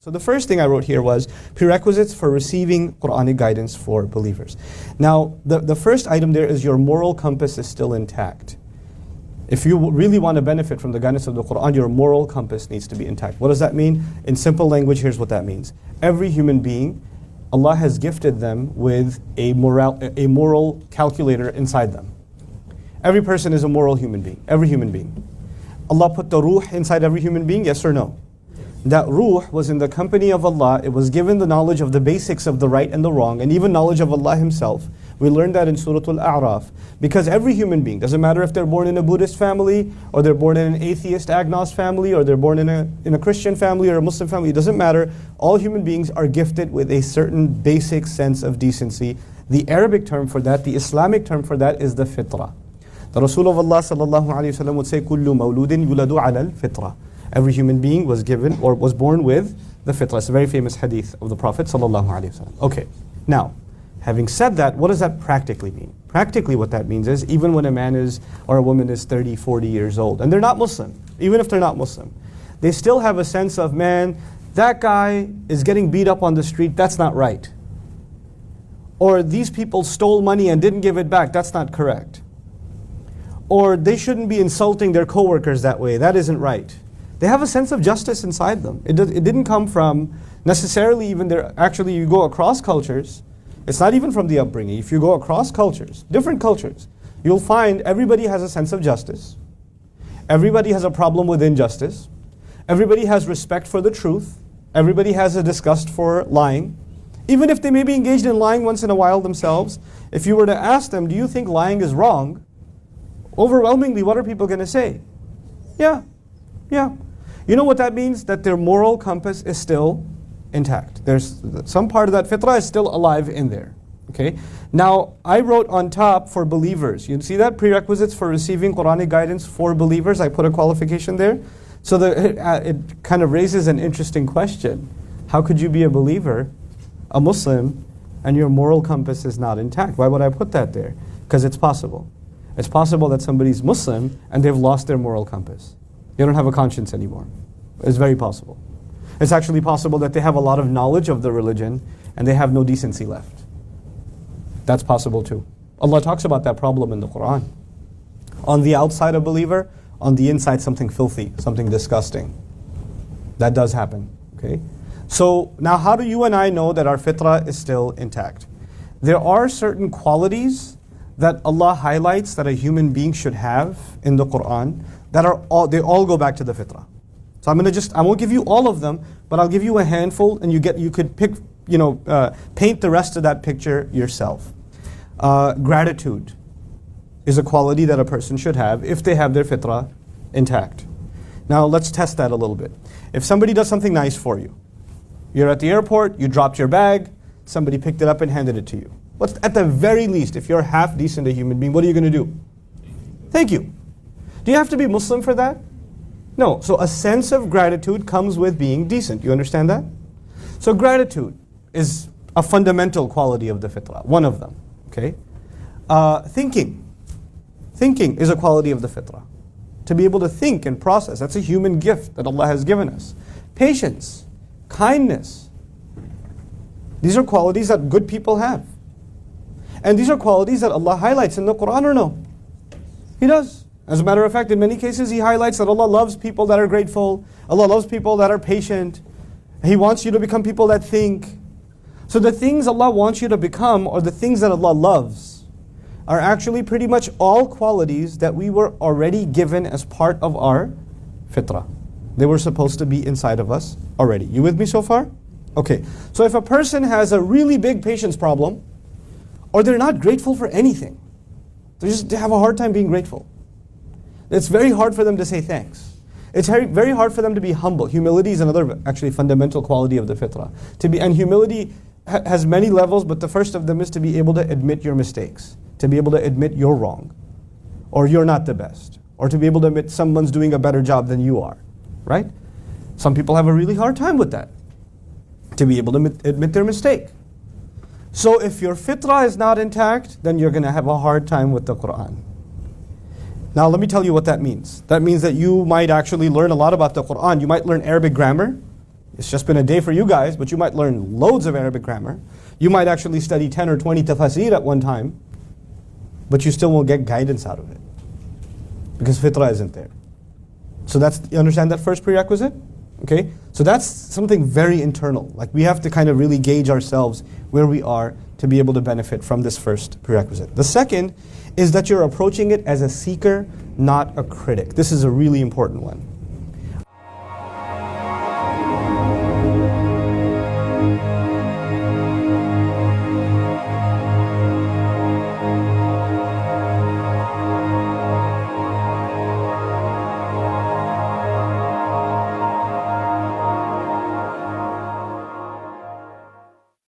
So the first thing I wrote here was prerequisites for receiving Quranic guidance for believers. Now, the first item there is your moral compass is still intact. If you really want to benefit from the guidance of the Qur'an, your moral compass needs to be intact. What does that mean? In simple language, here's what that means. Every human being, Allah has gifted them with a moral calculator inside them. Every person is a moral human being. Every human being. Allah put the ruh inside every human being, yes or no? That ruh was in the company of Allah. It was given the knowledge of the basics of the right and the wrong, and even knowledge of Allah Himself. We learned that in Surah Al-A'raf. Because every human being, doesn't matter if they're born in a Buddhist family, or they're born in an atheist agnost family, or they're born in a Christian family or a Muslim family, it doesn't matter. All human beings are gifted with a certain basic sense of decency. The Arabic term for that, the Islamic term for that is the fitrah. The Rasul of Allah sallallahu alayhi wa sallam would say, كُلُّ مَوْلُودٍ يُولَدُ عَلَى الْفِطْرَةِ. Every human being was given or was born with the fitrah. It's a very famous hadith of the Prophet sallallahu alayhi wa sallam. Okay, now, having said that, what does that practically mean? Practically what that means is, even when a man is, or a woman is 30, 40 years old, and they're not Muslim, even if they're not Muslim, they still have a sense of, man, that guy is getting beat up on the street, that's not right. Or these people stole money and didn't give it back, that's not correct. Or they shouldn't be insulting their coworkers that way, that isn't right. They have a sense of justice inside them. It didn't come from necessarily even their, actually you go across cultures, it's not even from the upbringing. If you go across cultures, different cultures, you'll find everybody has a sense of justice. Everybody has a problem with injustice. Everybody has respect for the truth. Everybody has a disgust for lying. Even if they may be engaged in lying once in a while themselves, if you were to ask them, do you think lying is wrong? Overwhelmingly, what are people going to say? Yeah. You know what that means? That their moral compass is still intact. There's some part of that fitrah is still alive in there. Okay. Now, I wrote on top for believers. You see that? Prerequisites for receiving Quranic guidance for believers. I put a qualification there. So it kind of raises an interesting question. How could you be a believer, a Muslim, and your moral compass is not intact? Why would I put that there? Because it's possible. It's possible that somebody's Muslim and they've lost their moral compass. They don't have a conscience anymore. It's very possible. It's actually possible that they have a lot of knowledge of the religion and they have no decency left. That's possible too. Allah talks about that problem in the Qur'an. On the outside a believer, on the inside something filthy, something disgusting. That does happen. Okay. So now how do you and I know that our fitrah is still intact? There are certain qualities that Allah highlights that a human being should have in the Qur'an that they all go back to the fitrah. So I won't give you all of them, but I'll give you a handful, and you could pick, paint the rest of that picture yourself. Gratitude is a quality that a person should have if they have their fitrah intact. Now let's test that a little bit. If somebody does something nice for you, you're at the airport, you dropped your bag, somebody picked it up and handed it to you. What's at the very least, if you're half decent a human being, what are you going to do? Thank you. Do you have to be Muslim for that? No. So a sense of gratitude comes with being decent. You understand that? So gratitude is a fundamental quality of the fitrah, one of them. Okay. Thinking is a quality of the fitrah. To be able to think and process, that's a human gift that Allah has given us. Patience, kindness. These are qualities that good people have. And these are qualities that Allah highlights in the Qur'an, or no? He does. As a matter of fact, in many cases He highlights that Allah loves people that are grateful. Allah loves people that are patient. He wants you to become people that think. So the things Allah wants you to become, or the things that Allah loves, are actually pretty much all qualities that we were already given as part of our fitrah. They were supposed to be inside of us already. You with me so far? Okay. So if a person has a really big patience problem, or they're not grateful for anything, they have a hard time being grateful. It's very hard for them to say thanks. It's very hard for them to be humble. Humility is another actually fundamental quality of the fitrah. And humility has many levels, but the first of them is to be able to admit your mistakes, to be able to admit you're wrong, or you're not the best, or to be able to admit someone's doing a better job than you are, right? Some people have a really hard time with that, to be able to admit their mistake. So if your fitrah is not intact, then you're going to have a hard time with the Qur'an. Now let me tell you what that means. That means that you might actually learn a lot about the Qur'an. You might learn Arabic grammar. It's just been a day for you guys, but you might learn loads of Arabic grammar. You might actually study 10 or 20 tafasir at one time, but you still won't get guidance out of it because fitrah isn't there. So you understand that first prerequisite? Okay? So that's something very internal. Like we have to kind of really gauge ourselves where we are to be able to benefit from this first prerequisite. The second is that you're approaching it as a seeker, not a critic. This is a really important one.